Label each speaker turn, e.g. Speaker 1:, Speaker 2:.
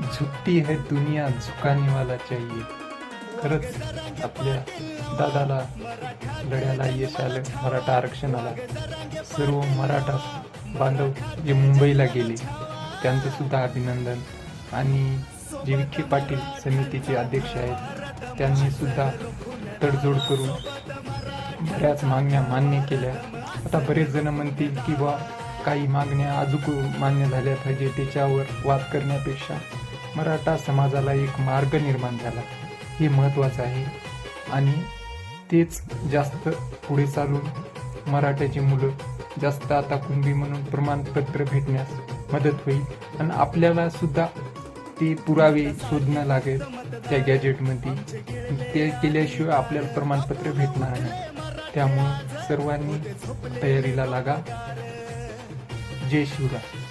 Speaker 1: झुकती है दुनिया झुकाने वाला चाहिए. खरंच आपल्या दादाला लढ्याला यश आलं, मराठा आरक्षणाला. सर्व मराठा बांधव जे मुंबईला गेले त्यांचं सुद्धा अभिनंदन. आणि जे विखे पाटील समितीचे अध्यक्ष आहेत त्यांनी सुद्धा तडजोड करून बऱ्याच मागण्या मान्य केल्या. आता बरेच जण म्हणतील की बा काही मागण्या अजून मान्य झाल्या पाहिजे, त्याच्यावर वाद करण्यापेक्षा मराठा समाजाला एक मार्ग निर्माण झाला हे महत्त्वाचं आहे. आणि तेच जास्त पुढे चालून मराठ्याची मुलं जास्त आता कुणबी म्हणून प्रमाणपत्र भेटण्यास मदत होईल. आणि आपल्याला सुद्धा ते पुरावे शोधणं लागेल त्या गॅजेटमध्ये. ते केल्याशिवाय आपल्याला प्रमाणपत्र भेटणार नाही. त्यामुळं सर्वांनी तयारीला लागा. जय शिवराय.